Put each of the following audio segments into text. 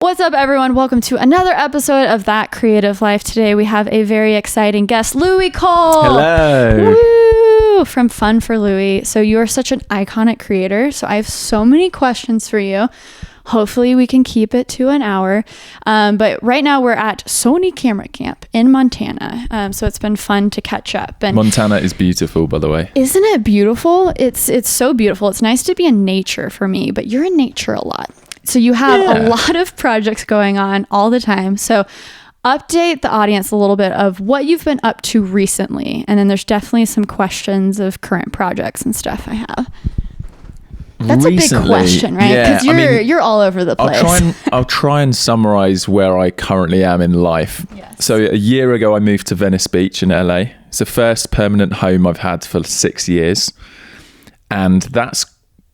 What's up, everyone? Welcome to another episode of That Creative Life. Today we have a very exciting guest, Louis Cole. Hello. Woo! From Fun for Louis. So you are such an iconic creator. So I have so many questions for you. Hopefully we can keep it to an hour. But right now we're at Sony Camera Camp in Montana. So it's been fun to catch up. And Montana is beautiful, by the way. Isn't it beautiful? It's so beautiful. It's nice to be in nature for me, but you're in nature a lot. So you have a lot of projects going on all the time. So update the audience a little bit of what you've been up to recently. And then there's definitely some questions of current projects and stuff I have. That's recently, a big question, right? Because you're all over the place. I'll try and summarize where I currently am in life. Yes. So a year ago, I moved to Venice Beach in LA. It's the first permanent home I've had for 6 years. And that's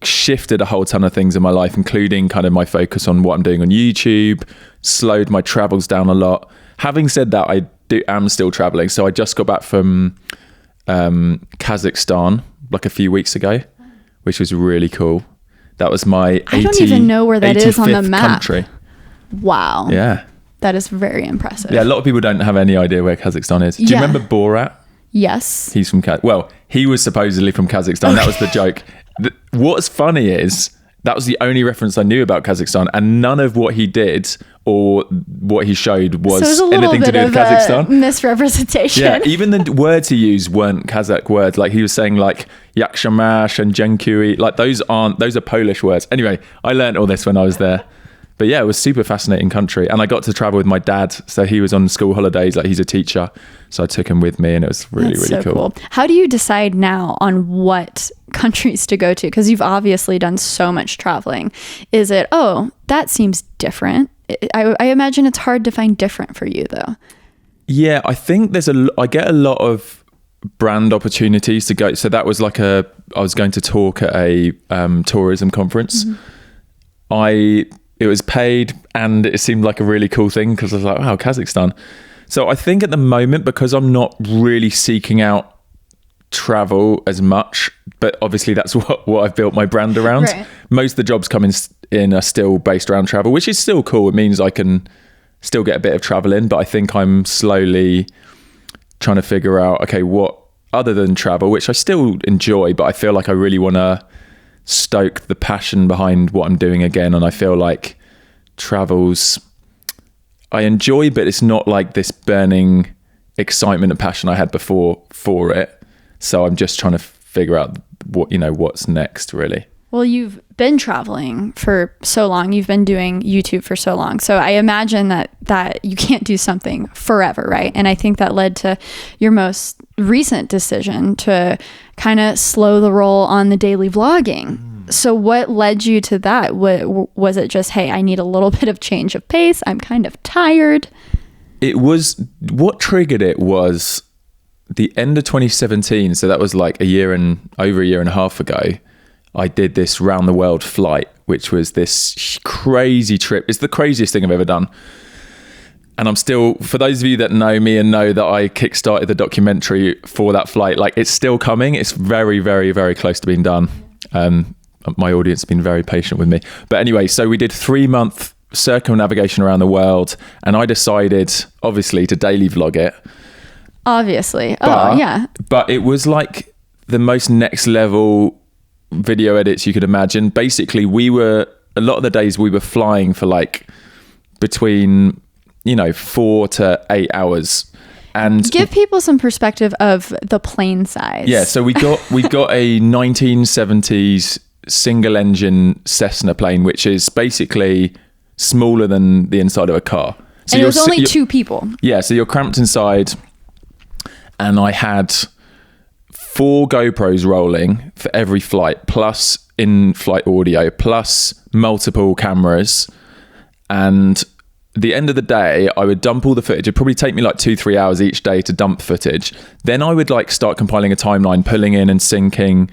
shifted a whole ton of things in my life, including kind of my focus on what I'm doing on YouTube, slowed my travels down a lot. Having said that, I am still traveling. So I just got back from Kazakhstan like a few weeks ago, which was really cool. That was my I don't even know where that is on the map. Country. Wow. Yeah. That is very impressive. Yeah, a lot of people don't have any idea where Kazakhstan is. Do you remember Borat? Yes. He's from he was supposedly from Kazakhstan. Okay. That was the joke. What's funny is that was the only reference I knew about Kazakhstan, and none of what he did or what he showed was anything to do with Kazakhstan. Misrepresentation. Yeah, even the words he used weren't Kazakh words. Like he was saying like yakshamash and jenkui. Like those are Polish words. Anyway, I learned all this when I was there. But yeah, it was super fascinating country. And I got to travel with my dad. So he was on school holidays, like he's a teacher. So I took him with me and it was really cool. How do you decide now on what countries to go to? Because you've obviously done so much traveling. Is it, that seems different? I imagine it's hard to find different for you though. Yeah, I think I get a lot of brand opportunities to go. So that was I was going to talk at a tourism conference. Mm-hmm. It was paid and it seemed like a really cool thing because I was like, wow, Kazakhstan. So I think at the moment, because I'm not really seeking out travel as much, but obviously that's what I've built my brand around. Right. Most of the jobs coming in are still based around travel, which is still cool. It means I can still get a bit of travel in, but I think I'm slowly trying to figure out, okay, what other than travel, which I still enjoy, but I feel like I really want to stoke the passion behind what I'm doing again. And I feel like travels I enjoy, but it's not like this burning excitement and passion I had before for it. So I'm just trying to figure out what's next really. Well, you've been traveling for so long. You've been doing YouTube for so long. So I imagine that you can't do something forever, right? And I think that led to your most recent decision to kind of slow the roll on the daily vlogging. So what led you to that? Was it just, hey, I need a little bit of change of pace. I'm kind of tired. What triggered it was the end of 2017. So that was like over a year and a half ago. I did this round the world flight, which was this crazy trip. It's the craziest thing I've ever done. And I'm still, for those of you that know me and know that I kickstarted the documentary for that flight, like it's still coming. It's very, very, very close to being done. My audience has been very patient with me. But anyway, so we did 3-month circumnavigation around the world. And I decided, obviously, to daily vlog it. Obviously. But it was like the most next level video edits you could imagine. Basically, a lot of the days we were flying for like between 4 to 8 hours. And give people some perspective of the plane size. Yeah, so we got a 1970s single engine Cessna plane, which is basically smaller than the inside of a car. So and it was only 2 people. Yeah, so you're cramped inside, and I had 4 GoPros rolling for every flight, plus in-flight audio, plus multiple cameras. And at the end of the day, I would dump all the footage. It'd probably take me like 2-3 hours each day to dump footage. Then I would start compiling a timeline, pulling in and syncing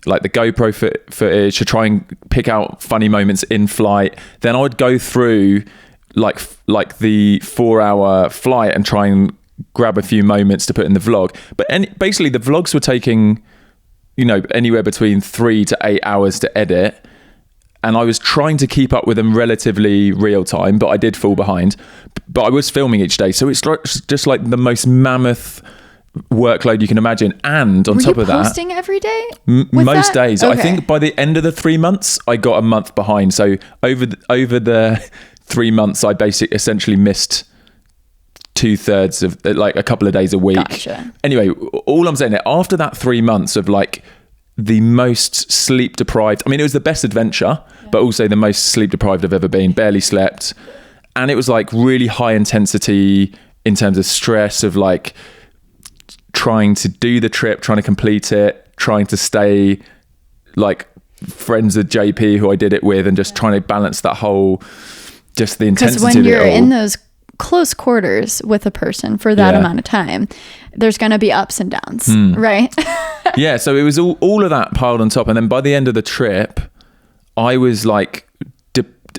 like the GoPro footage to try and pick out funny moments in flight. Then I would go through like the 4-hour flight and try and grab a few moments to put in the vlog. But basically the vlogs were taking, anywhere between 3 to 8 hours to edit. and I was trying to keep up with them relatively real time, but I did fall behind. But I was filming each day, so it's just like the most mammoth workload you can imagine. And on top of that, posting every day? Most days. Okay. I think by the end of the 3 months, I got a month behind. So over the 3 months, I basically essentially missed 2/3 of like a couple of days a week. Gotcha. Anyway, all I'm saying is after that 3 months of like the most sleep deprived, I mean, it was the best adventure, but also the most sleep deprived I've ever been, barely slept. And it was like really high intensity in terms of stress of like trying to do the trip, trying to complete it, trying to stay like friends with JP who I did it with, and just trying to balance that whole, just the intensity of it all. Because when you're in those close quarters with a person for that amount of time, there's going to be ups and downs, right? Yeah, so it was all of that piled on top. And then by the end of the trip, I was like,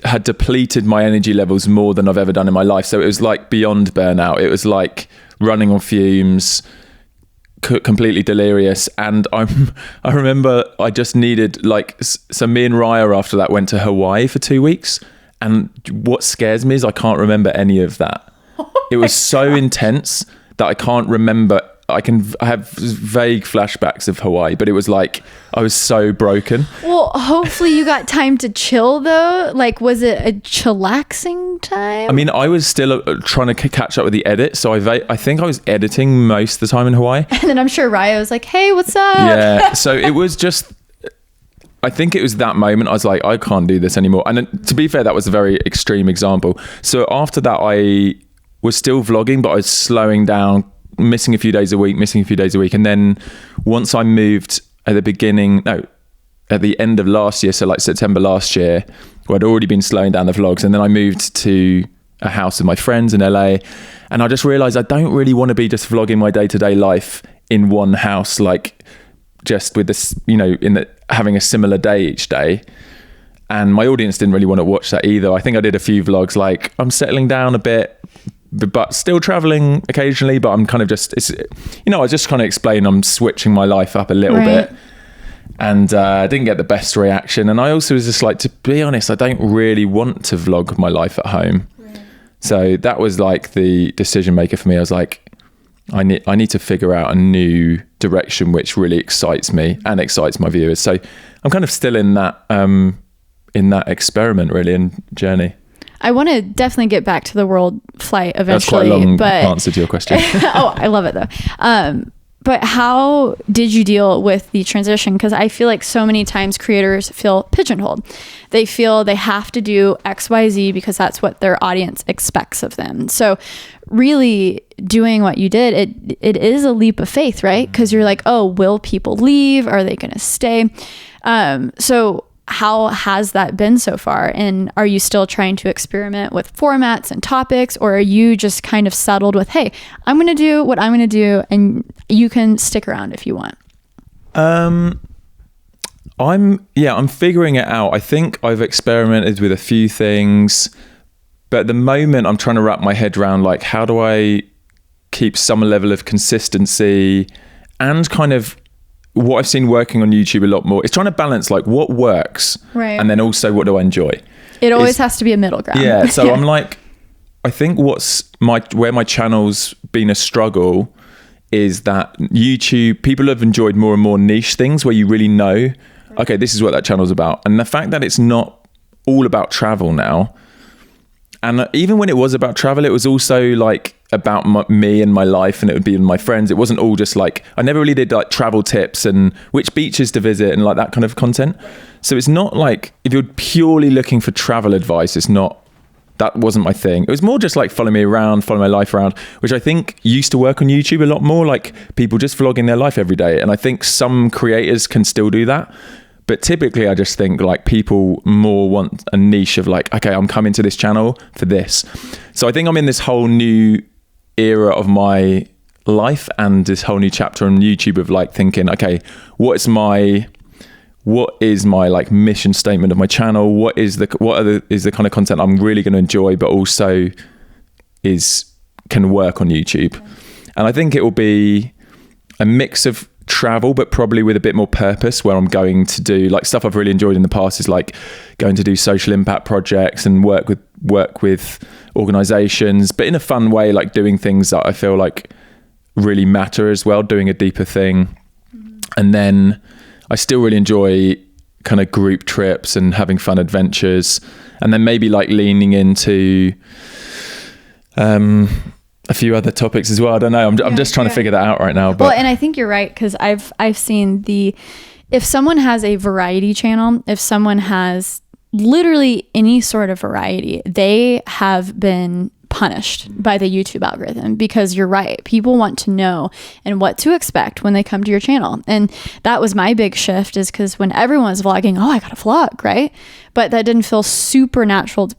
had depleted my energy levels more than I've ever done in my life. So it was like beyond burnout. It was like running on fumes, completely delirious. And I remember I just needed like, so me and Raya after that went to Hawaii for 2 weeks. And what scares me is I can't remember any of that. It was so intense that I can't remember. I have vague flashbacks of Hawaii, but it was like I was so broken. Well, hopefully you got time to chill though. Like, was it a chillaxing time? I mean, I was still trying to catch up with the edit, so I think I was editing most of the time in Hawaii. And then I'm sure Raya was like, "Hey, what's up?" Yeah, so it was just, I think it was that moment I was like, I can't do this anymore. And to be fair, that was a very extreme example. So after that, I was still vlogging, but I was slowing down, missing a few days a week. And then once I moved at the end of last year, so like September last year, where I'd already been slowing down the vlogs, and then I moved to a house with my friends in LA, and I just realized I don't really want to be just vlogging my day-to-day life in one house, like just with this, having a similar day each day. And my audience didn't really want to watch that either. I think I did a few vlogs like I'm settling down a bit, but still traveling occasionally, but I'm kind of just, I just kind of explain I'm switching my life up a little bit, and I didn't get the best reaction. And I also was just like, to be honest, I don't really want to vlog my life at home. So that was like the decision maker for me. I was like, I need to figure out a new direction which really excites me and excites my viewers. So I'm kind of still in that experiment really, and journey. I want to definitely get back to the world flight eventually. That's quite a long answer to your question. Oh, I love it though. But how did you deal with the transition? Because I feel like so many times creators feel pigeonholed. They feel they have to do X, Y, Z because that's what their audience expects of them. So really doing what you did, it is a leap of faith, right? Because you're like, oh, will people leave? Are they going to stay? So how has that been so far? And are you still trying to experiment with formats and topics, or are you just kind of settled with, hey, I'm going to do what I'm going to do and you can stick around if you want? I'm figuring it out. I think I've experimented with a few things, but at the moment I'm trying to wrap my head around like, how do I keep some level of consistency, and kind of what I've seen working on YouTube a lot more is trying to balance like what works, right, and then also what do I enjoy. It always has to be a middle ground. Yeah, so I'm like, I think where my channel's been a struggle is that YouTube, people have enjoyed more and more niche things where you really know, okay, this is what that channel's about. And the fact that it's not all about travel now, and even when it was about travel, it was also like about me and my life, and it would be in my friends. It wasn't all just like, I never really did like travel tips and which beaches to visit and like that kind of content. So it's not like, if you're purely looking for travel advice, that wasn't my thing. It was more just like follow me around, follow my life around, which I think used to work on YouTube a lot more, like people just vlogging their life every day. And I think some creators can still do that. But typically I just think like people more want a niche of like, okay, I'm coming to this channel for this. So I think I'm in this whole new era of my life and this whole new chapter on YouTube of like thinking, okay, what is my like mission statement of my channel? What is the kind of content I'm really going to enjoy, but also can work on YouTube? And I think it will be a mix of travel, but probably with a bit more purpose, where I'm going to do like stuff I've really enjoyed in the past is like going to do social impact projects and work with organizations, but in a fun way, like doing things that I feel like really matter as well, doing a deeper thing. And then I still really enjoy kind of group trips and having fun adventures, and then maybe like leaning into a few other topics as well. I don't know. I'm just trying to figure that out right now. But well, and I think you're right, because I've seen if someone has a variety channel, if someone has literally any sort of variety, they have been punished by the YouTube algorithm, because you're right. People want to know and what to expect when they come to your channel. And that was my big shift, is because when everyone's vlogging, I got to vlog, right? But that didn't feel super natural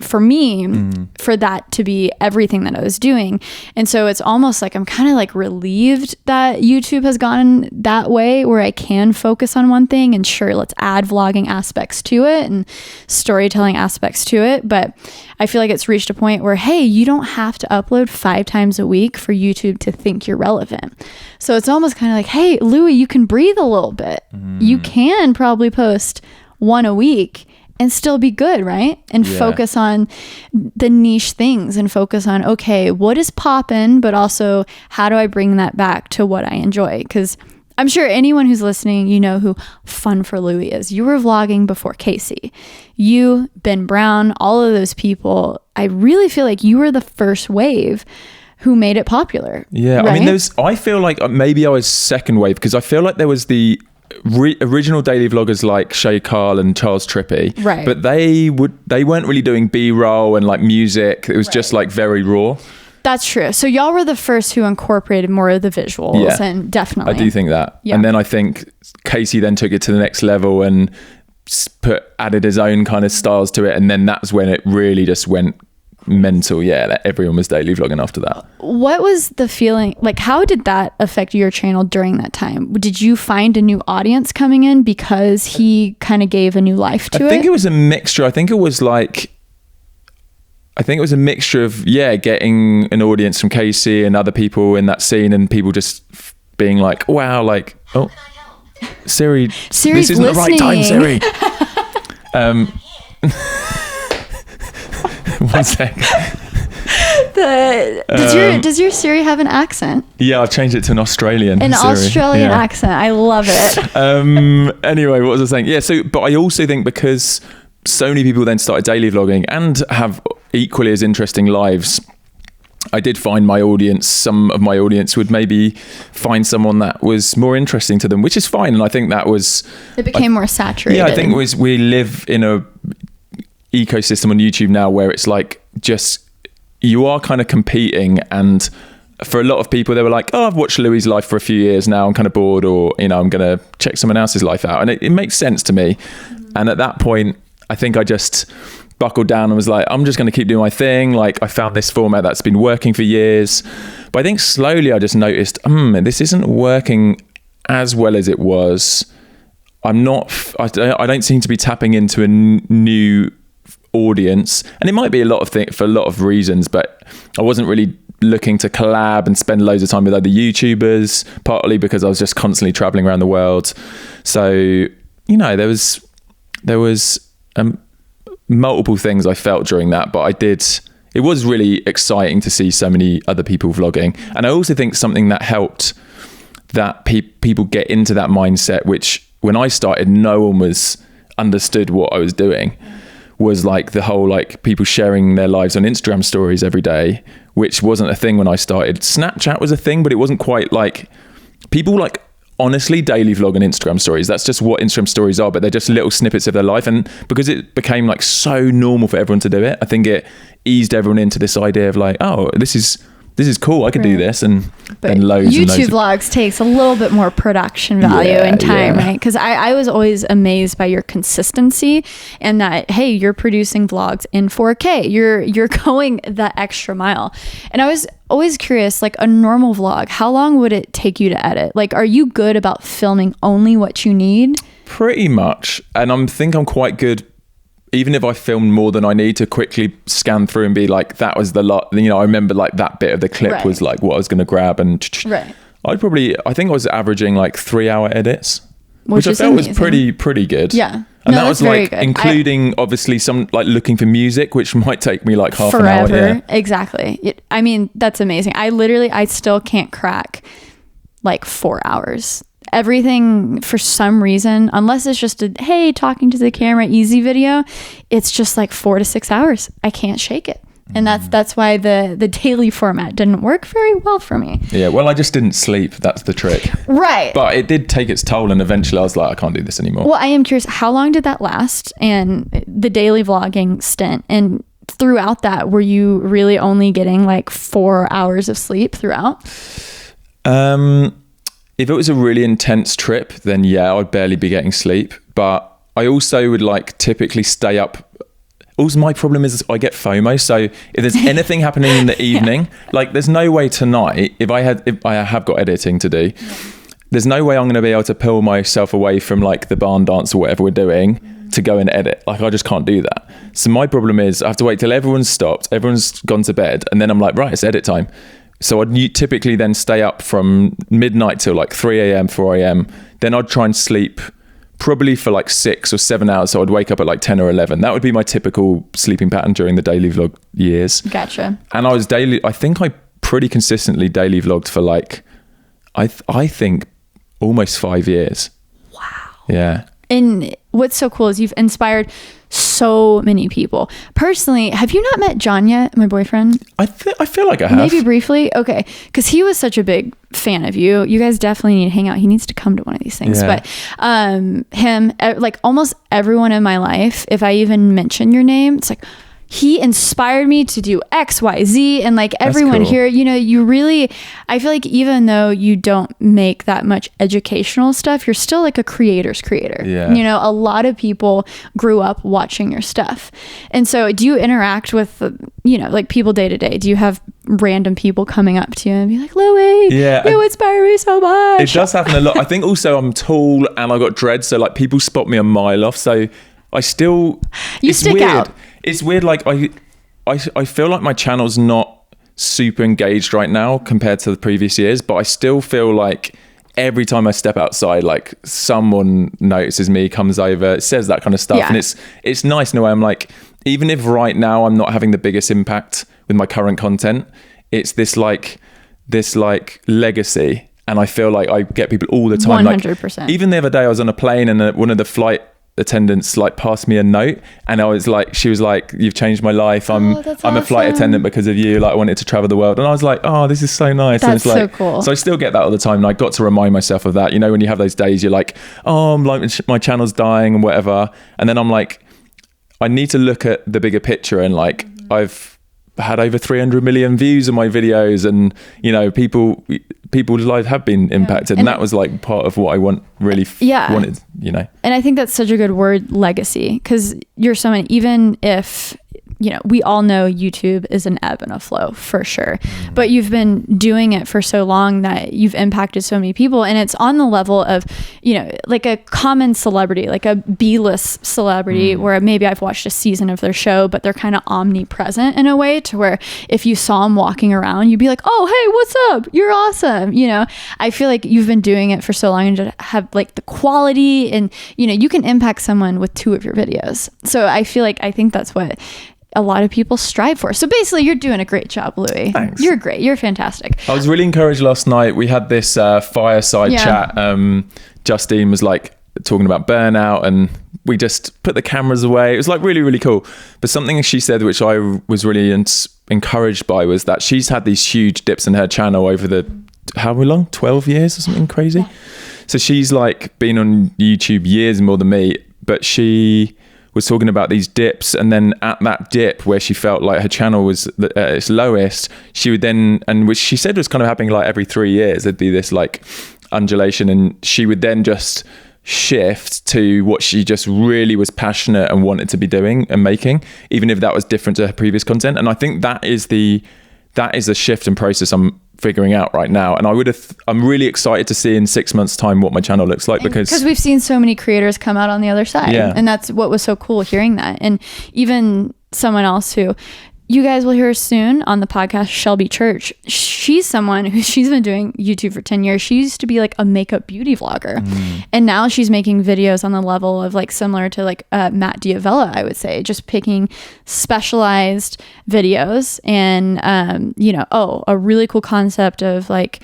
for me, for that to be everything that I was doing. And so it's almost like I'm kind of like relieved that YouTube has gone that way, where I can focus on one thing, and sure, let's add vlogging aspects to it and storytelling aspects to it. But I feel like it's reached a point where, hey, you don't have to upload 5 times a week for YouTube to think you're relevant. So it's almost kind of like, hey, Louie, you can breathe a little bit. You can probably post 1 a week and still be good, right? And focus on the niche things, and focus on, okay, what is poppin', but also how do I bring that back to what I enjoy? Because I'm sure anyone who's listening, you know who Fun for Louie is. You were vlogging before Casey. You, Ben Brown, all of those people. I really feel like you were the first wave who made it popular. Yeah, right? I mean, I feel like maybe I was second wave, because I feel like there was the original daily vloggers like Shay Carl and Charles Trippy, right? But they weren't really doing B-roll and like music. It was just like very raw. That's true. So y'all were the first who incorporated more of the visuals, and definitely. I do think that. Yeah. And then I think Casey then took it to the next level and added his own kind of styles to it, and then that's when it really just went mental. Like everyone was daily vlogging after that. What was the feeling like? How did that affect your channel during that time? Did you find a new audience coming in because he kind of gave a new life to it? I think it was a mixture. I think it was a mixture of getting an audience from Casey and other people in that scene, and people just being like, wow, like, oh, Siri's this isn't listening. The right time, Siri. 1 sec. Does your Siri have an accent? Yeah, I've changed it to an Australian Siri. Australian yeah. accent. I love it. Anyway, what was I saying? Yeah, but I also think because so many people then started daily vlogging and have equally as interesting lives, I did find some of my audience would maybe find someone that was more interesting to them, which is fine. And I think it became more saturated. Yeah, I think we live in a ecosystem on YouTube now where it's like, just, you are kind of competing. And for a lot of people, they were like, oh, I've watched Louie's life for a few years now, I'm kind of bored, or, I'm going to check someone else's life out. And it makes sense to me. And at that point, I think I just buckled down and was like, I'm just going to keep doing my thing. Like, I found this format that's been working for years. But I think slowly I just noticed, this isn't working as well as it was. I don't seem to be tapping into a new audience. And it might be for a lot of reasons, but I wasn't really looking to collab and spend loads of time with other YouTubers, partly because I was just constantly traveling around the world. So, there was multiple things I felt during that, but it was really exciting to see so many other people vlogging. And I also think something that helped that people get into that mindset, which when I started, no one understood what I was doing, was like the whole, like, people sharing their lives on Instagram stories every day, which wasn't a thing when I started. Snapchat was a thing, but it wasn't quite like people like honestly daily vlog on Instagram stories. That's just what Instagram stories are, but they're just little snippets of their life. And because it became like so normal for everyone to do it, I think it eased everyone into this idea of like, oh, this is cool, I could do this. And then loads YouTube and loads vlogs takes a little bit more production value and time, right? Because I was always amazed by your consistency, and that, hey, you're producing vlogs in 4K, you're going that extra mile. And I was always curious, like, a normal vlog, how long would it take you to edit? Like, are you good about filming only what you need? Pretty much. And I think I'm quite good, even if I filmed more than I need, to quickly scan through and be like, that was the lot. I remember like that bit of the clip was like what I was going to grab, and I think I was averaging like 3-hour edits, which I felt amazing. Was pretty good. Yeah. And that was like including obviously some like looking for music, which might take me like half an hour. Yeah. Exactly. I mean, that's amazing. I still can't crack like 4 hours. Everything for some reason, unless it's just hey, talking to the camera, easy video, it's just like 4 to 6 hours. I can't shake it. And that's why the daily format didn't work very well for me. Yeah, well, I just didn't sleep. That's the trick. Right. But it did take its toll, and eventually I was like, I can't do this anymore. Well, I am curious, how long did that last? And the daily vlogging stint, and throughout that, were you really only getting like 4 hours of sleep throughout? If it was a really intense trip, then yeah, I'd barely be getting sleep. But I also would like typically stay up. Also, my problem is I get FOMO. So if there's anything happening in the evening, like there's no way tonight, if I have got editing to do, there's no way I'm going to be able to pull myself away from like the barn dance or whatever we're doing to go and edit. Like I just can't do that. So my problem is I have to wait till everyone's stopped, everyone's gone to bed, and then I'm like, right, it's edit time. So I'd typically then stay up from midnight till like 3 a.m, 4 a.m. Then I'd try and sleep probably for like 6 or 7 hours. So I'd wake up at like 10 or 11. That would be my typical sleeping pattern during the daily vlog years. Gotcha. And I think I pretty consistently daily vlogged for like, I think almost 5 years. Wow. Yeah. And what's so cool is you've inspired so many people. Personally, have you not met John yet, my boyfriend? I feel like I have. Maybe briefly? Okay. Because he was such a big fan of you. You guys definitely need to hang out. He needs to come to one of these things. Yeah. But him, like almost everyone in my life, if I even mention your name, it's like, he inspired me to do X, Y, Z. And like everyone cool. here, you know, you really, I feel like even though you don't make that much educational stuff, you're still like a creator's creator. Yeah. You know, a lot of people grew up watching your stuff. And so do you interact with, you know, like people day to day? Do you have random people coming up to you and be like, Louie, you inspire me so much? It does happen a lot. I think also I'm tall and I got dreads. So like people spot me a mile off. So I still, you stick weird. out. It's weird. Like I feel like my channel's not super engaged right now compared to the previous years, but I still feel like every time I step outside, like someone notices me, comes over, says that kind of stuff. Yeah. And it's nice in a way. I'm like, even if right now I'm not having the biggest impact with my current content, it's this legacy. And I feel like I get people all the time. 100%. Like, even the other day I was on a plane and one of the flight attendants like passed me a note, and I was like, she was like, you've changed my life. I'm a flight attendant because of you. Like I wanted to travel the world. And I was like, oh, this is so nice. That's and it's like, so cool. So I still get that all the time. And I got to remind myself of that. You know, when you have those days, you're like, oh, I'm like, my channel's dying and whatever. And then I'm like, I need to look at the bigger picture. And like, I've had over 300 million views on my videos, and you know, people's lives have been impacted. And that was like part of what I wanted, you know. And I think that's such a good word, legacy, because you're someone, even if, you know, we all know YouTube is an ebb and a flow for sure, but you've been doing it for so long that you've impacted so many people, and it's on the level of, you know, like a common celebrity, like a B-list celebrity, where maybe I've watched a season of their show, but they're kind of omnipresent in a way to where if you saw them walking around, you'd be like, oh, hey, what's up? You're awesome. You know, I feel like you've been doing it for so long and to have like the quality, and, you know, you can impact someone with 2 of your videos. So I think that's what a lot of people strive for. So basically, you're doing a great job, Louie. Thanks. You're great. You're fantastic. I was really encouraged last night. We had this fireside chat. Justine was like talking about burnout, and we just put the cameras away. It was like really, really cool. But something she said, which I was really encouraged by, was that she's had these huge dips in her channel over the, how long? 12 years or something crazy. Yeah. So she's like been on YouTube years more than me, but she was talking about these dips, and then at that dip where she felt like her channel was at its lowest, she would then, and which she said was kind of happening like every 3 years, there'd be this like undulation, and she would then just shift to what she just really was passionate and wanted to be doing and making, even if that was different to her previous content. And I think that is the shift and process I'm figuring out right now, and I'm really excited to see in 6 months time what my channel looks like, because we've seen so many creators come out on the other side, and that's what was so cool hearing that. And even someone else who you guys will hear soon on the podcast, Shelby Church. She's someone she's been doing YouTube for 10 years. She used to be like a makeup beauty vlogger. And now she's making videos on the level of like similar to like Matt Diavella, I would say, just picking specialized videos and, a really cool concept of like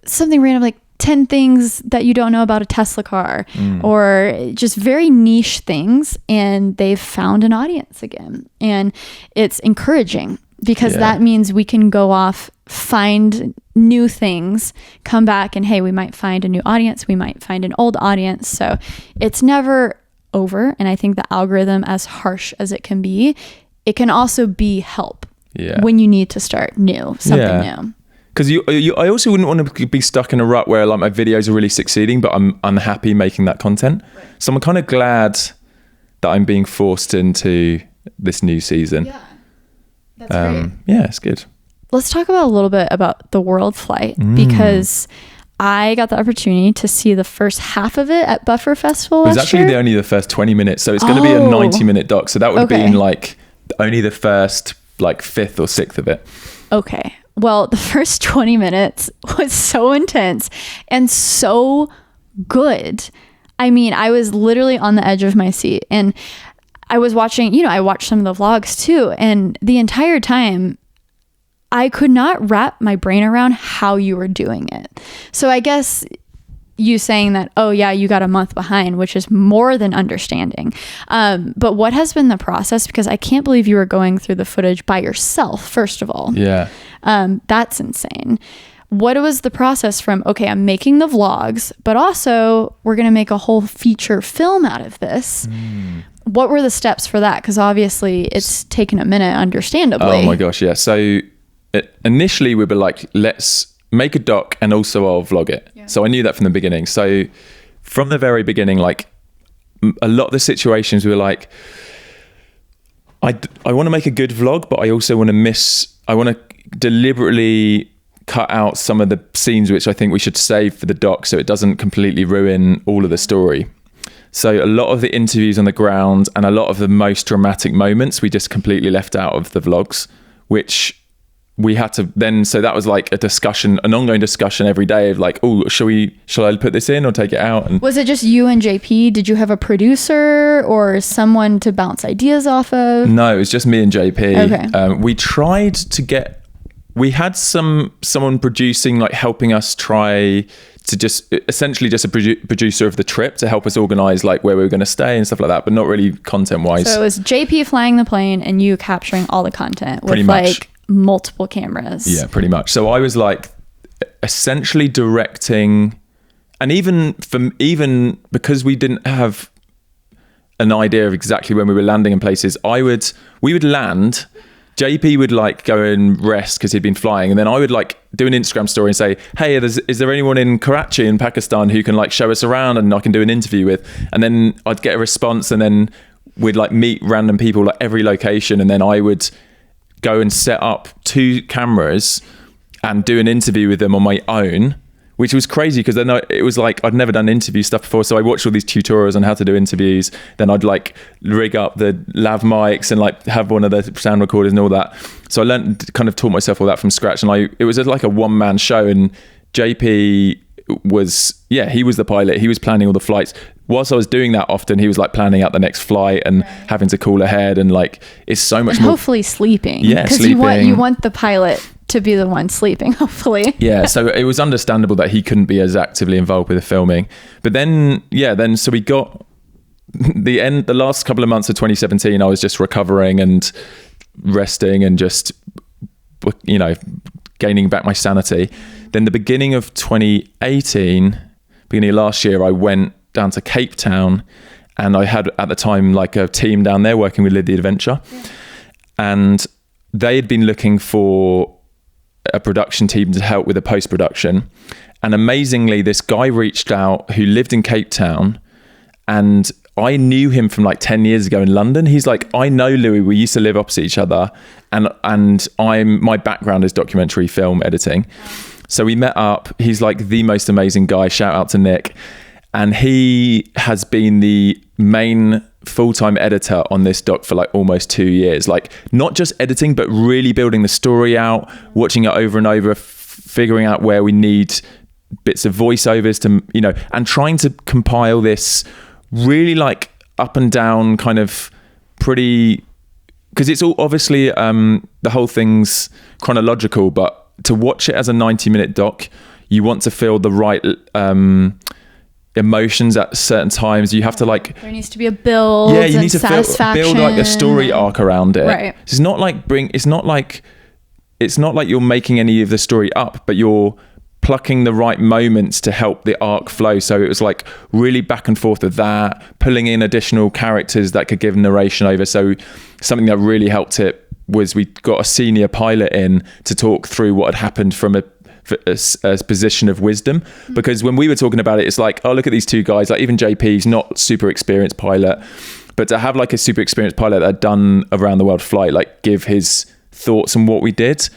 something random, like 10 things that you don't know about a Tesla car or just very niche things, and they've found an audience again. And it's encouraging because that means we can go off, find new things, come back, and hey, we might find a new audience, we might find an old audience. So it's never over. And I think the algorithm, as harsh as it can be, it can also be help when you need to start something new. Because I also wouldn't want to be stuck in a rut where like my videos are really succeeding, but I'm unhappy making that content. Right. So I'm kind of glad that I'm being forced into this new season. Yeah, that's great. Yeah, it's good. Let's talk about a little bit about the World Flight, because I got the opportunity to see the first half of it at Buffer Festival. It was actually only the first 20 minutes. So it's going to be a 90-minute doc. So that would have been like only the first like 5th or 6th of it. Okay. Well, the first 20 minutes was so intense and so good. I mean, I was literally on the edge of my seat, and I was watching, I watched some of the vlogs too. And the entire time I could not wrap my brain around how you were doing it. So I guess you saying that, oh yeah, you got a month behind, which is more than understanding. But what has been the process? Because I can't believe you were going through the footage by yourself, first of all. Yeah. That's insane. What was the process from, okay, I'm making the vlogs, but also we're going to make a whole feature film out of this. What were the steps for that? Because obviously it's taken a minute, understandably. Oh my gosh, yeah. So initially we were like, let's make a doc and also I'll vlog it. Yeah. So I knew that from the beginning. So from the very beginning, like a lot of the situations we were like, I want to make a good vlog, but I also want to deliberately cut out some of the scenes which I think we should save for the doc so it doesn't completely ruin all of the story. So a lot of the interviews on the ground and a lot of the most dramatic moments we just completely left out of the vlogs, which we had to then, so that was like a discussion, an ongoing discussion every day of like, oh, shall I put this in or take it out? And was it just you and JP? Did you have a producer or someone to bounce ideas off of? No, it was just me and JP. Okay. We tried to we had someone producing, like helping us try to just essentially just a producer of the trip to help us organize like where we were going to stay and stuff like that, but not really content wise. So it was JP flying the plane and you capturing all the content with like multiple cameras. Yeah, pretty much. So I was like essentially directing, and even because we didn't have an idea of exactly when we were landing in places, we would land, JP would like go and rest because he'd been flying, and then I would like do an Instagram story and say, hey, is there anyone in Karachi in Pakistan who can like show us around and I can do an interview with? And then I'd get a response, and then we'd like meet random people like every location, and then I would go and set up 2 cameras and do an interview with them on my own, which was crazy because then it was like I'd never done interview stuff before. So I watched all these tutorials on how to do interviews. Then I'd like rig up the lav mics and like have one of the sound recorders and all that. So I taught myself all that from scratch. And it was like a one-man show, and JP he was the pilot. He was planning all the flights. Whilst I was doing that, often he was like planning out the next flight and having to call ahead, and like it's so much more. Hopefully sleeping. Yeah, because you want the pilot to be the one sleeping. Hopefully. Yeah, so it was understandable that he couldn't be as actively involved with the filming. But then so we got the last couple of months of 2017. I was just recovering and resting and just gaining back my sanity. Then the beginning of 2018, beginning of last year, I went down to Cape Town, and I had at the time like a team down there working with Live the Adventure, and they had been looking for a production team to help with the post-production. And amazingly, this guy reached out who lived in Cape Town, and I knew him from like 10 years ago in London. He's like, I know Louis, we used to live opposite each other, and my background is documentary film editing. So we met up. He's like the most amazing guy. Shout out to Nick. And he has been the main full-time editor on this doc for like almost 2 years, like not just editing, but really building the story out, watching it over and over, figuring out where we need bits of voiceovers to, you know, and trying to compile this really like up and down kind of pretty, because it's all obviously the whole thing's chronological, but to watch it as a 90-minute doc, you want to feel the right emotions at certain times. You have to like, there needs to be a build. Yeah, you need to build like a story arc around it. Right. It's not like you're making any of the story up, but you're plucking the right moments to help the arc flow. So it was like really back and forth with that, pulling in additional characters that could give narration over. So something that really helped it was we got a senior pilot in to talk through what had happened from a position of wisdom, because when we were talking about it, it's like, oh, look at these two guys, like even JP's not super experienced pilot, but to have like a super experienced pilot that had done around the world flight, like give his thoughts on what we did,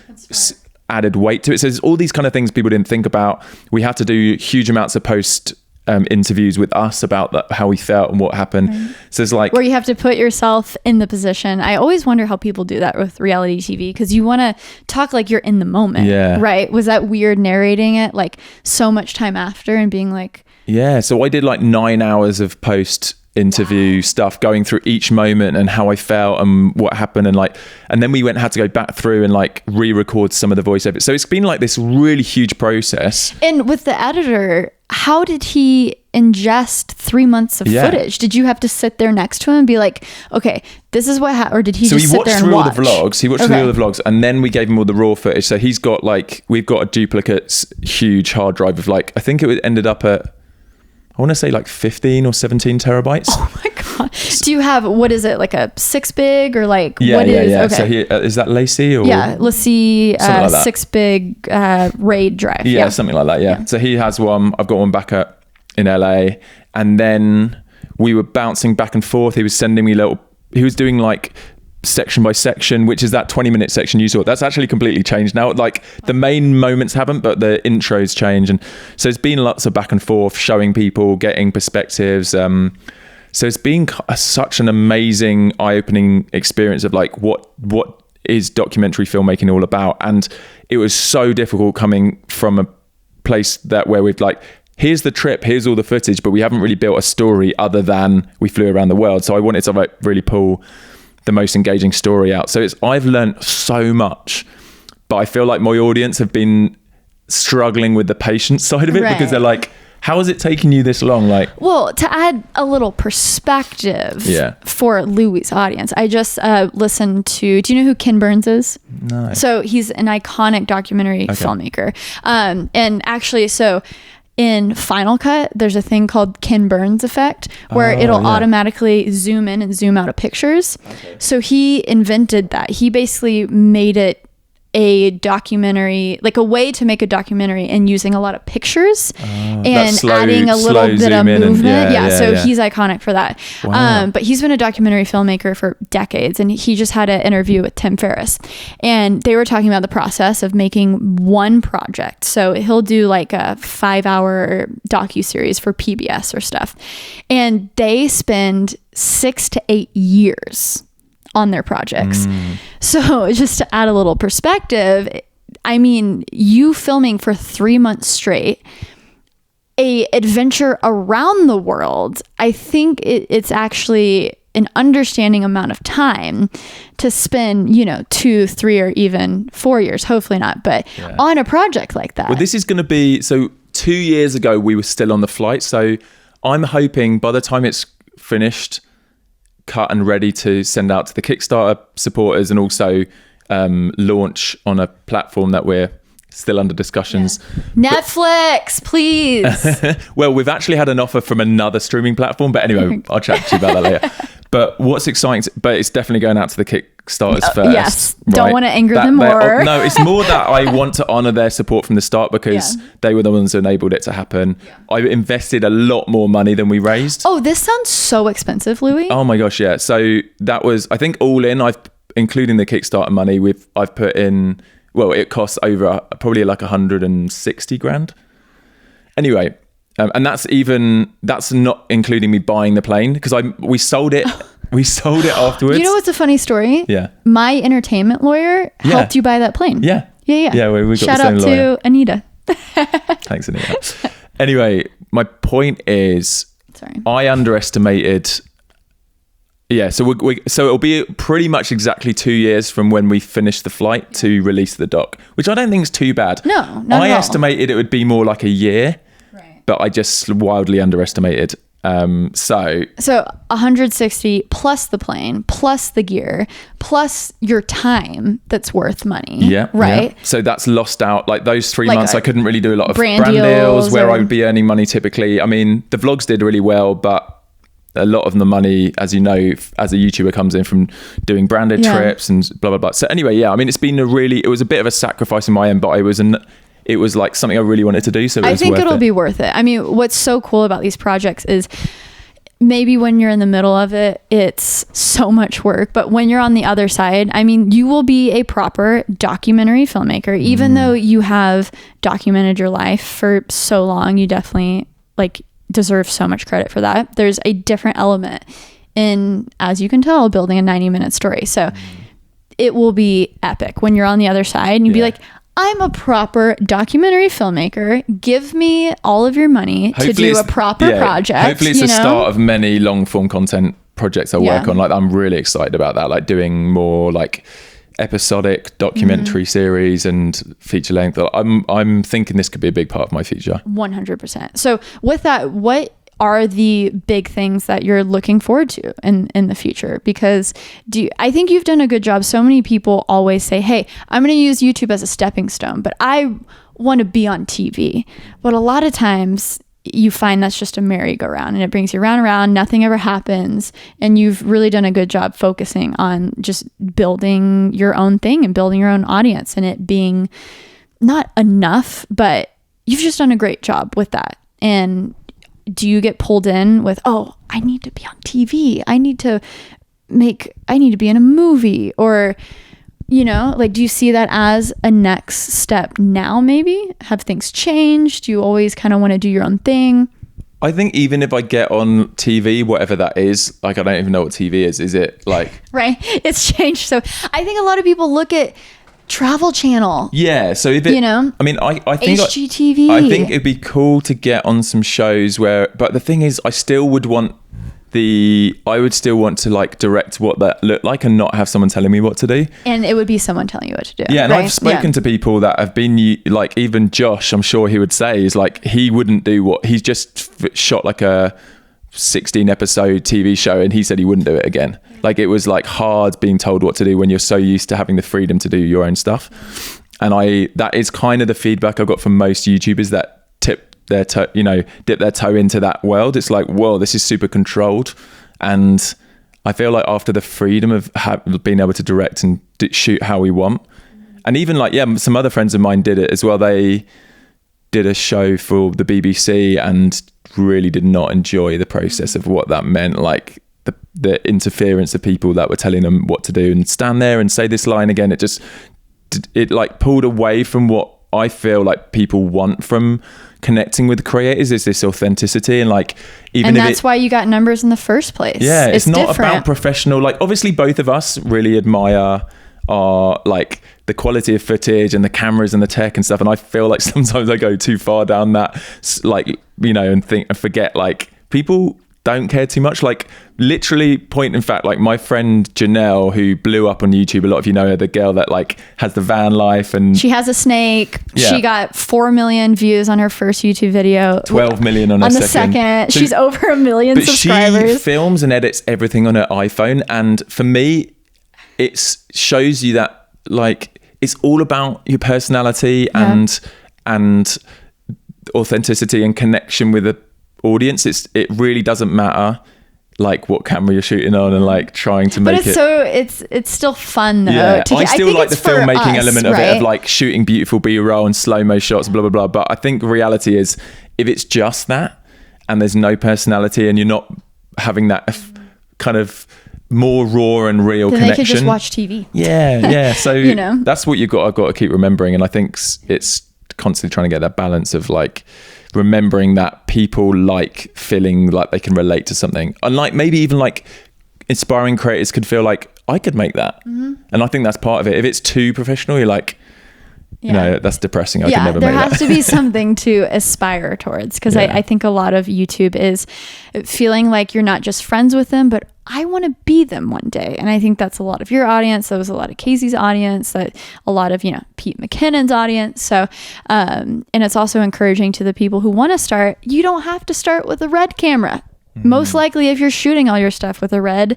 added weight to it. So there's all these kind of things people didn't think about. We had to do huge amounts of post interviews with us about that, how we felt and what happened. Right. So it's like, where you have to put yourself in the position. I always wonder how people do that with reality TV, because you want to talk like you're in the moment. Yeah. Right. Was that weird narrating it like so much time after and being like, yeah. So I did like 9 hours of post interview stuff, going through each moment and how I felt and what happened, and then we had to go back through and like re-record some of the voiceovers. So it's been like this really huge process. And with the editor, how did he ingest 3 months of footage? Did you have to sit there next to him and be like, okay, this is what happened, or did he just sit there and watch? He watched through all the vlogs, and then we gave him all the raw footage. So he's got like, we've got a duplicate huge hard drive of like, I think it ended up at, I want to say like 15 or 17 terabytes. Oh my God. Do you have, what is it, like a 6-big or like, yeah, what is? Yeah. Okay. So is that Lacey or? Yeah, Lacey, like 6-big RAID drive. Yeah, something like that. Yeah. So he has one, I've got one back in LA. And then we were bouncing back and forth. He was sending me he was doing like section by section, which is that 20-minute section you saw. That's actually completely changed now. Like the main moments haven't, but the intros change. And so it's been lots of back and forth, showing people, getting perspectives. So it's been such an amazing, eye-opening experience of like, what is documentary filmmaking all about? And it was so difficult coming from a place where we've like, here's the trip, here's all the footage, but we haven't really built a story other than we flew around the world. So I wanted to like really pull the most engaging story out. So I've learned so much, but I feel like my audience have been struggling with the patience side of it, because they're like, how is it taking you this long? Like, well, to add a little perspective for Louie's audience, I just listened to, do you know who Ken Burns is? No. So he's an iconic documentary filmmaker. And actually, so in Final Cut, there's a thing called Ken Burns effect, where it'll automatically zoom in and zoom out of pictures. Okay. So he invented that. He basically made it a documentary, like a way to make a documentary, and using a lot of pictures and adding a little bit of movement. So he's iconic for that. Wow. But he's been a documentary filmmaker for decades, and he just had an interview with Tim Ferriss, and they were talking about the process of making one project. So he'll do like a 5-hour docuseries for PBS or stuff, and they spend 6 to 8 years on their projects. So just to add a little perspective, I mean, you filming for 3 months straight, a adventure around the world, I think it's actually an understanding amount of time to spend, 2, 3, or even 4 years, hopefully not, but on a project like that. Well, this is going to be, so 2 years ago, we were still on the flight. So I'm hoping by the time it's finished, cut and ready to send out to the Kickstarter supporters, and also launch on a platform that we're still under discussions. Netflix, please. Well, we've actually had an offer from another streaming platform, but anyway, I'll chat to you about that later. But what's exciting, but it's definitely going out to the Kickstarters first. Yes, don't want to anger them more. No, it's more that I want to honor their support from the start, because they were the ones who enabled it to happen. I invested a lot more money than we raised. Oh, this sounds so expensive, Louis. Oh my gosh, yeah. So that was, I think all in, including the Kickstarter money, I've put in, well, it costs over probably like 160 grand. Anyway, And that's not including me buying the plane, because we sold it. We sold it afterwards. You know what's a funny story? Yeah. My entertainment lawyer helped you buy that plane. Yeah. Yeah. Yeah, we got Shout the same out lawyer. to Anita. Thanks, Anita. Anyway, my point is, Sorry. I underestimated. Yeah, so it'll be pretty much exactly 2 years from when we finished the flight to release the doc, which I don't think is too bad. No, not I at all. estimated it would be more like a year, Right. but I just wildly underestimated. So 160 plus the plane, plus the gear, plus your time that's worth money. yeah, Right. yeah. So that's lost out. Like those 3 Like months, I couldn't really do a lot of brand brand deals where or- I would be earning money typically. I mean, the vlogs did really well, but a lot of the money, as you know, as a YouTuber, comes in from doing branded trips and blah, blah, blah. So anyway, yeah, I mean, it was a bit of a sacrifice on my end, but it was like something I really wanted to do. So I think it'll be worth it. I mean, what's so cool about these projects is maybe when you're in the middle of it, it's so much work, but when you're on the other side, I mean, you will be a proper documentary filmmaker. Even though you have documented your life for so long, you definitely deserve so much credit for that. There's a different element in, as you can tell, building a 90-minute story. So it will be epic when you're on the other side and you'd be like, I'm a proper documentary filmmaker. Give me all of your money to do a proper project. Hopefully it's the start of many long form content projects I work on. Like, I'm really excited about that. Like doing more like episodic documentary series and feature length. I'm thinking this could be a big part of my future. 100%. So with that, what are the big things that you're looking forward to in the future? Because I think you've done a good job. So many people always say, hey, I'm going to use YouTube as a stepping stone, but I want to be on TV. But a lot of times you find that's just a merry-go-round and it brings you round and round. Nothing ever happens. And you've really done a good job focusing on just building your own thing and building your own audience, and it being not enough, but you've just done a great job with that. And do you get pulled in with, oh, I need to be on TV. I need to be in a movie, or, do you see that as a next step now? Maybe have things changed? Do you always kind of want to do your own thing? I think even if I get on TV, whatever that is, like, I don't even know what TV is. Is it like... Right. It's changed. So I think a lot of people look at Travel Channel. Yeah. So if it, I mean, I think HGTV. I think it'd be cool to get on some shows but the thing is, I would still want to like direct what that looked like and not have someone telling me what to do. And it would be someone telling you what to do. Yeah. And right? I've spoken to people that have been like, even Josh, I'm sure he would say, is like, he wouldn't do what he's just shot like a 16 episode TV show, and he said he wouldn't do it again. Like, it was like hard being told what to do when you're so used to having the freedom to do your own stuff. And that is kind of the feedback I've got from most YouTubers that dip their toe into that world. It's like, whoa, this is super controlled. And I feel like after the freedom of being able to direct and shoot how we want, and even like, some other friends of mine did it as well. They did a show for the BBC and really did not enjoy the process of what that meant. Like the interference of people that were telling them what to do and stand there and say this line again. It like pulled away from what I feel like people want from connecting with creators, is this authenticity. And like, even and that's why you got numbers in the first place. Yeah, it's not different. about professional. Like, obviously both of us really admire our like the quality of footage and the cameras and the tech and stuff, and I feel like sometimes I go too far down that, like, and think and forget, like, people don't care too much. Like, literally, point in fact, like, my friend Janelle, who blew up on YouTube, a lot of you know her, the girl that like has the van life, and she has a snake. Yeah. She got 4 million views on her first YouTube video, 12 million on the second. So she's over 1 million subscribers. She films and edits everything on her iPhone, and for me, it shows you that, like, it's all about your personality and authenticity and connection with the audience. It really doesn't matter like what camera you're shooting on and like trying to make it's still fun though. Yeah, I still like the filmmaking element of right? it, of like shooting beautiful B-roll and slow-mo shots, blah blah blah. But I think reality is, if it's just that and there's no personality and you're not having that kind of more raw and real then connection, they could just watch TV. Yeah. So that's what I've got to keep remembering. And I think it's constantly trying to get that balance of like remembering that people like feeling like they can relate to something, and like maybe even like inspiring creators could feel like I could make that. And I think that's part of it. If it's too professional, you're like, you know, that's depressing. I could never make that. There has to be something to aspire towards, because I think a lot of YouTube is feeling like you're not just friends with them, but I want to be them one day. And I think that's a lot of your audience. That was a lot of Casey's audience, that a lot of, you know, Pete McKinnon's audience. So, and it's also encouraging to the people who want to start. You don't have to start with a Red camera. Most likely, if you're shooting all your stuff with a Red,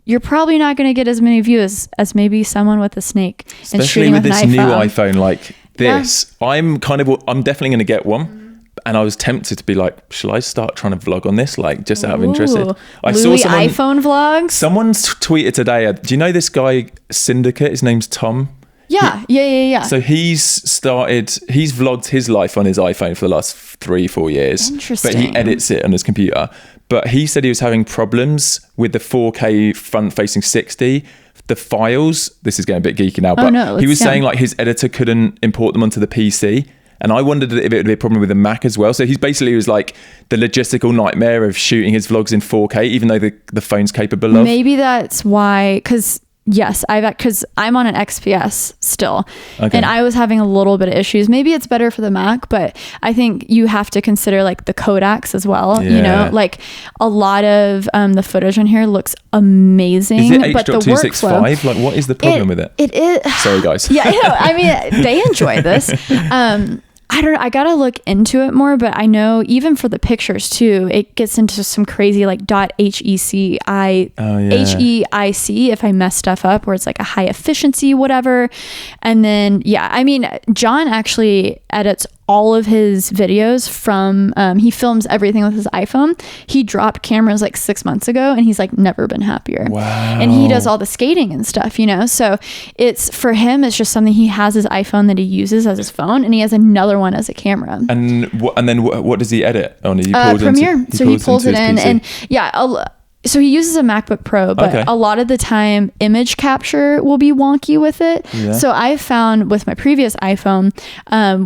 you're probably not going to get as many views as maybe someone with a snake. Especially with this new iPhone like this. I'm definitely going to get one. And I was tempted to be like, shall I start trying to vlog on this? Like, just out of interest. I saw someone, iPhone vlogs. Someone tweeted today, do you know this guy, Syndicate? His name's Tom. Yeah. So he's vlogged his life on his iPhone for the last 3-4 years. Interesting. But he edits it on his computer. But he said he was having problems with the 4K front-facing 60. The files, this is getting a bit geeky now, but he was saying like his editor couldn't import them onto the PC. And I wondered if it would be a problem with the Mac as well. So he was like the logistical nightmare of shooting his vlogs in 4K, even though the phone's capable of. Maybe that's why, because I'm on an XPS still, and I was having a little bit of issues. Maybe it's better for the Mac, but I think you have to consider like the codecs as well. You know, like a lot of the footage on here looks amazing. Is it H.265? Like, what is the problem with it? It is. Sorry, guys. I mean, they enjoy this. I don't know. I got to look into it more, but I know even for the pictures too, it gets into some crazy like .HEIC, if I mess stuff up, where it's like a high efficiency, whatever. And then, I mean, John actually edits all of his videos from, he films everything with his iPhone. He dropped cameras like 6 months ago, and he's like never been happier. Wow. And he does all the skating and stuff, you know? So it's, for him, it's just something. He has his iPhone that he uses as his phone, and he has another one as a camera. And then what does he edit on? Premiere. So he pulls it in, and so he uses a MacBook Pro, but a lot of the time image capture will be wonky with it. So I found with my previous iPhone,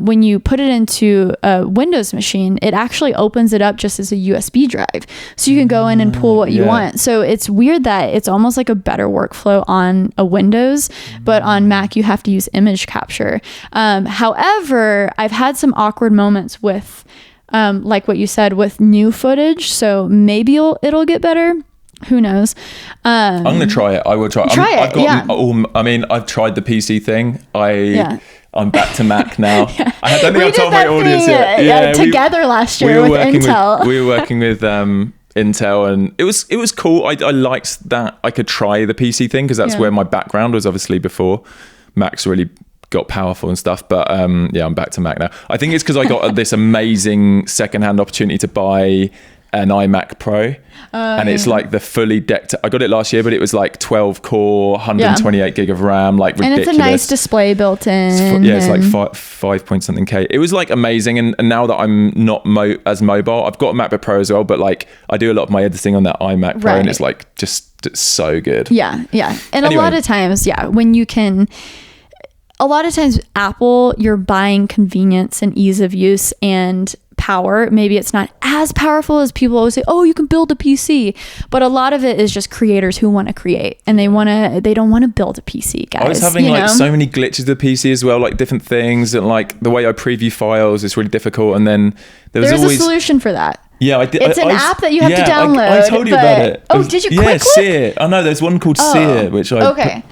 when you put it into a Windows machine, it actually opens it up just as a USB drive. So you can go in and pull what you want. So it's weird that it's almost like a better workflow on a Windows, but on Mac you have to use image capture. However, I've had some awkward moments with like what you said with new footage, so maybe it'll get better. Who knows? I'm gonna try it. I will try. I've tried the PC thing. I'm back to Mac now. I don't think I've told my audience yet. Together last year with Intel. We were working with Intel, and it was cool. I liked that I could try the PC thing, because that's where my background was, obviously, before Mac's really got powerful and stuff. But I'm back to Mac now. I think it's because I got this amazing secondhand opportunity to buy an iMac Pro, and it's like the fully decked. I got it last year, but it was like 12 core, 128 gig of RAM, like ridiculous. And it's a nice display built in. It's like 5 point something K. It was like amazing, and now that I'm not as mobile, I've got a MacBook Pro as well, but like I do a lot of my editing on that iMac Pro, and it's like it's so good. And anyway. A lot of times, when you can. A lot of times Apple, you're buying convenience and ease of use and power. Maybe it's not as powerful as people always say, oh, you can build a PC, but a lot of it is just creators who want to create, and they don't want to build a PC, guys. I was having so many glitches with the PC as well, like different things, and like the way I preview files is really difficult, and then there's always a solution for that. Yeah, I did. It's an app that you have to download. I told you about it. Oh, did you? Yeah, Sear. Oh no, there's one called Sear, which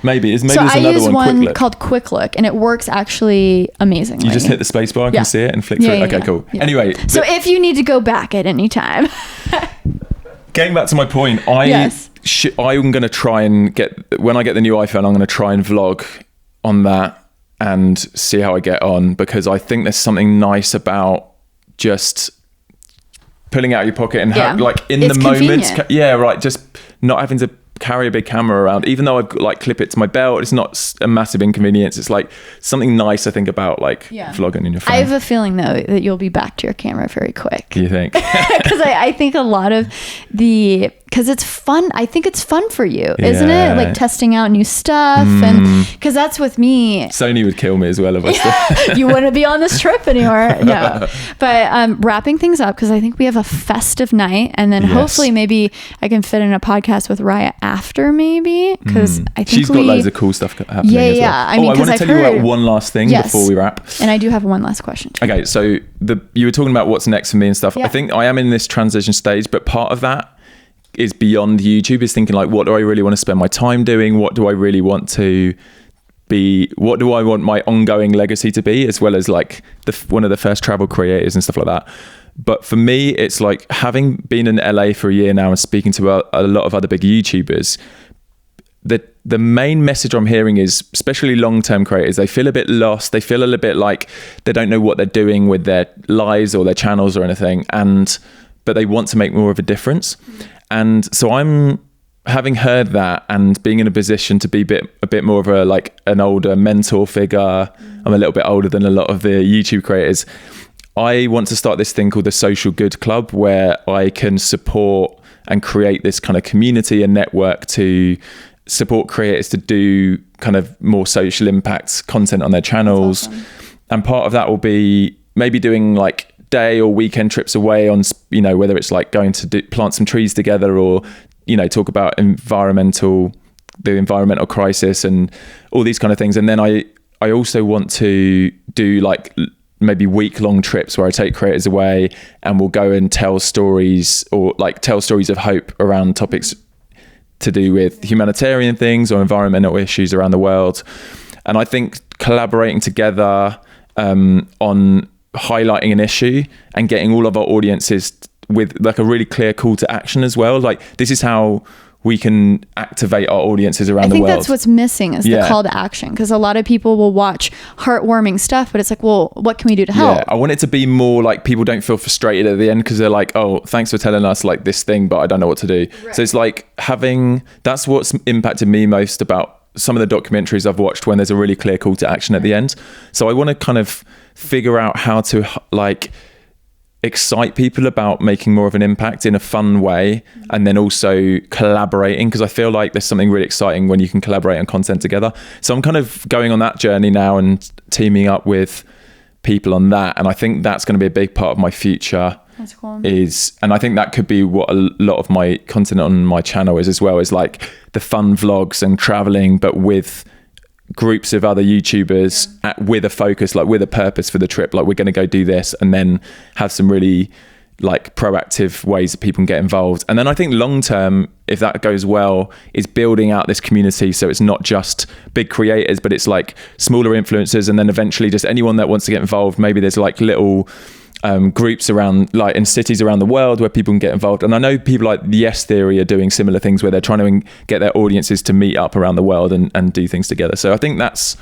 maybe there's another one. So I use one called Quick Look, and it works actually amazingly. You just hit the space bar and can see it and flick through it. Okay, cool. Yeah. Anyway, so if you need to go back at any time. Getting back to my point, I'm going to try and when I get the new iPhone, I'm going to try and vlog on that and see how I get on, because I think there's something nice about just pulling out your pocket and in the moment, just not having to carry a big camera around, even though I've like clip it to my belt. It's not a massive inconvenience. It's like something nice, I think, about vlogging in your phone. I have a feeling though that you'll be back to your camera very quick. Do you think? Because I think a lot of because it's fun. I think it's fun for you, isn't it? Like testing out new stuff. And because that's with me. Sony would kill me as well if I still. You wouldn't be on this trip anymore. No. But wrapping things up, because I think we have a festive night. And then hopefully maybe I can fit in a podcast with Raya after, maybe. Because I think she's got loads of cool stuff happening as well. I mean, I want to tell you about one last thing before we wrap. And I do have one last question too. Okay, so you were talking about what's next for me and stuff. I think I am in this transition stage, but part of that is beyond YouTube, is thinking like, what do I really want to spend my time doing? What do I really want to be? What do I want my ongoing legacy to be, as well as like one of the first travel creators and stuff like that. But for me, it's like, having been in LA for a year now and speaking to a lot of other big YouTubers, the main message I'm hearing is, especially long-term creators, they feel a bit lost. They feel a little bit like they don't know what they're doing with their lives or their channels or anything. But they want to make more of a difference. And so I'm, having heard that and being in a position to be a bit more of an older mentor figure. I'm a little bit older than a lot of the YouTube creators. I want to start this thing called the Social Good Club, where I can support and create this kind of community and network to support creators to do kind of more social impact content on their channels. Awesome. And part of that will be maybe doing like day or weekend trips away on, whether it's like going to plant some trees together, or, talk about the environmental crisis and all these kind of things. And then I also want to do like maybe week-long trips where I take creators away and we'll go and tell stories of hope around topics to do with humanitarian things or environmental issues around the world. And I think collaborating together on highlighting an issue and getting all of our audiences with like a really clear call to action as well. Like, this is how we can activate our audiences around the world. I think that's what's missing, is the call to action, because a lot of people will watch heartwarming stuff, but it's like, well, what can we do to help? I want it to be more like people don't feel frustrated at the end because they're like, oh, thanks for telling us like this thing, but I don't know what to do. Right. So it's like that's what's impacted me most about some of the documentaries I've watched, when there's a really clear call to action at the end. So I want to kind of figure out how to like excite people about making more of an impact in a fun way, and then also collaborating, because I feel like there's something really exciting when you can collaborate on content together. So I'm kind of going on that journey now and teaming up with people on that, and I think that's going to be a big part of my future. That's cool. And I think that could be what a lot of my content on my channel is as well, is like the fun vlogs and traveling, but with groups of other YouTubers with a focus, like with a purpose for the trip. Like, we're going to go do this, and then have some really like proactive ways that people can get involved. And then I think long term, if that goes well, is building out this community. So it's not just big creators, but it's like smaller influencers, and then eventually just anyone that wants to get involved. Maybe there's like little groups around, like in cities around the world, where people can get involved. And I know people like the Yes Theory are doing similar things, where they're trying to get their audiences to meet up around the world and do things together. So I think that's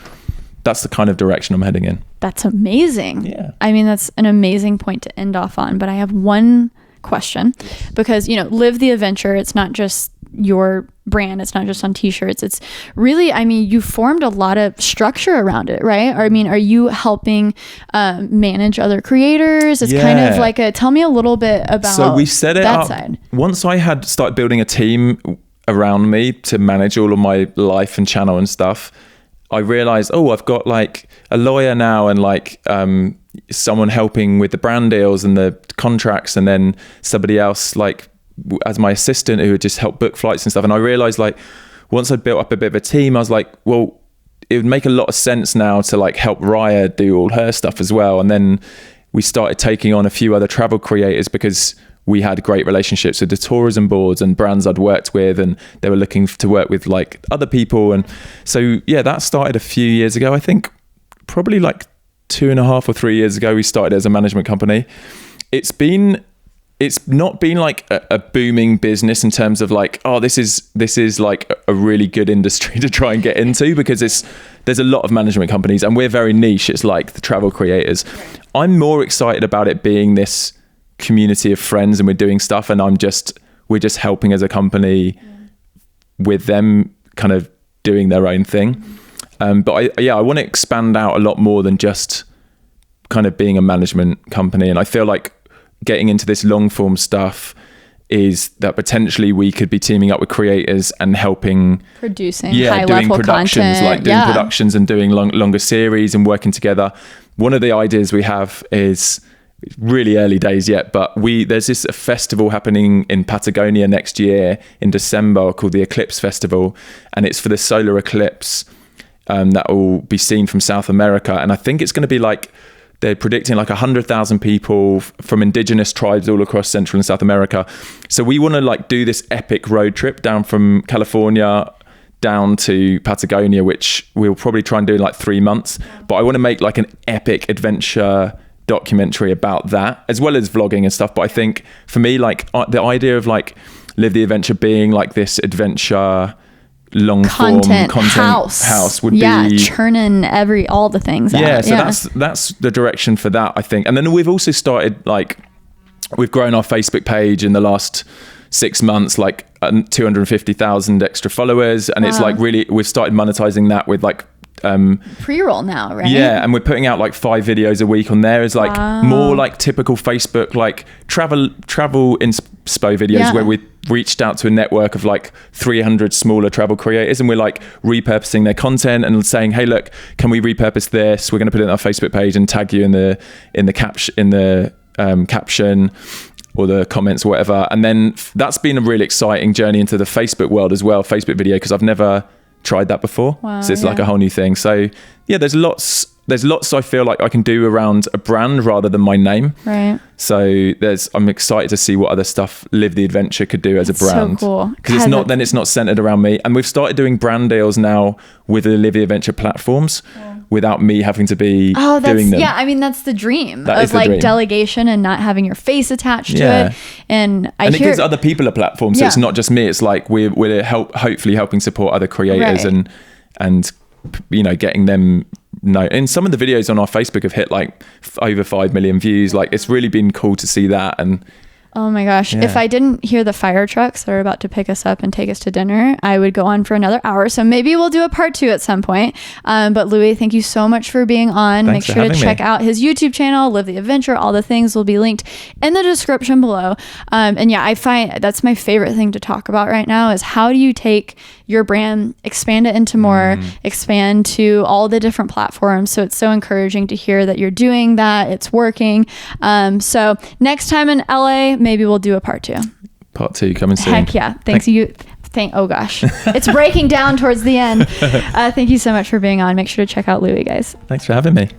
the kind of direction I'm heading in. That's amazing. Yeah. I mean, that's an amazing point to end off on. But I have one question, because, Live the Adventure, it's not just your brand, it's not just on t-shirts, it's really, I mean, you formed a lot of structure around it, right? I mean, are you helping manage other creators? It's kind of like tell me a little bit about so we set it up side. Once I had started building a team around me to manage all of my life and channel and stuff, I realized, I've got like a lawyer now, and like someone helping with the brand deals and the contracts, and then somebody else like as my assistant who would just help book flights and stuff. And I realized, like, once I'd built up a bit of a team, I was like, well, it would make a lot of sense now to like help Raya do all her stuff as well. And then we started taking on a few other travel creators, because we had great relationships with the tourism boards and brands I'd worked with, and they were looking to work with like other people. And so, that started a few years ago. I think probably like 2.5 or 3 years ago, we started as a management company. It's not been like a booming business in terms of like, this is like a really good industry to try and get into, because there's a lot of management companies, and we're very niche. It's like the travel creators. I'm more excited about it being this community of friends, and we're doing stuff, and we're just helping as a company with them kind of doing their own thing. But I want to expand out a lot more than just kind of being a management company. And I feel like getting into this long form stuff is that potentially we could be teaming up with creators and helping producing doing high-level productions, content. like doing productions and doing longer series and working together. One of the ideas we have is really early days yet, but there's this festival happening in Patagonia next year in December called the Eclipse Festival, and it's for the solar eclipse that will be seen from South America. And I think it's going to be like, they're predicting like 100,000 people from indigenous tribes all across Central and South America. So we want to like do this epic road trip down from California down to Patagonia, which we'll probably try and do in like 3 months. But I want to make like an epic adventure documentary about that, as well as vlogging and stuff. But I think for me, like the idea of like Live the Adventure being like this adventure long content form house would be churning all the things out. So that's the direction for that, I think. And then we've also started, like, we've grown our Facebook page in the last 6 months, like 250,000 extra followers, and it's like really, we've started monetizing that with like pre-roll now, right? Yeah, and we're putting out like 5 videos a week on there. Is like more like typical Facebook, like travel inspo videos where we reached out to a network of like 300 smaller travel creators, and we're like repurposing their content and saying, hey, look, can we repurpose this? We're going to put it on our Facebook page and tag you in the caption or the comments or whatever. And then that's been a really exciting journey into the Facebook world as well, Facebook video, because I've never tried that before. So it's like a whole new thing. So yeah, there's lots I feel like I can do around a brand rather than my name. Right. So I'm excited to see what other stuff Live the Adventure could do as a brand. So cool. Because it's not centered around me. And we've started doing brand deals now with the Live the Adventure platforms without me having to be doing them. Yeah, I mean, that's the dream that of like dream. Delegation and not having your face attached to it. And it gives other people a platform. So it's not just me. It's like we're hopefully helping support other creators and you know, getting them. No, and some of the videos on our Facebook have hit like over 5 million views. Like, it's really been cool to see that. And oh my gosh, if I didn't hear the fire trucks that are about to pick us up and take us to dinner, I would go on for another hour. So maybe we'll do a part 2 at some point. But Louis, thank you so much for being on. Thanks Make sure to check out his YouTube channel, Live the Adventure. All the things will be linked in the description below. And yeah, I find that's my favorite thing to talk about right now is how do you take your brand, expand it into more, expand to all the different platforms. So it's so encouraging to hear that you're doing that. It's working. So next time in LA, maybe we'll do a part 2. Part 2 coming soon. Heck yeah. Oh gosh. It's breaking down towards the end. Thank you so much for being on. Make sure to check out Louis, guys. Thanks for having me.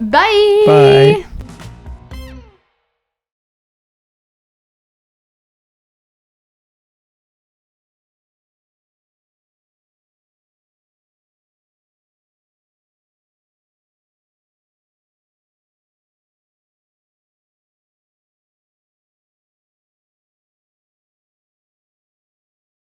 Bye. Bye.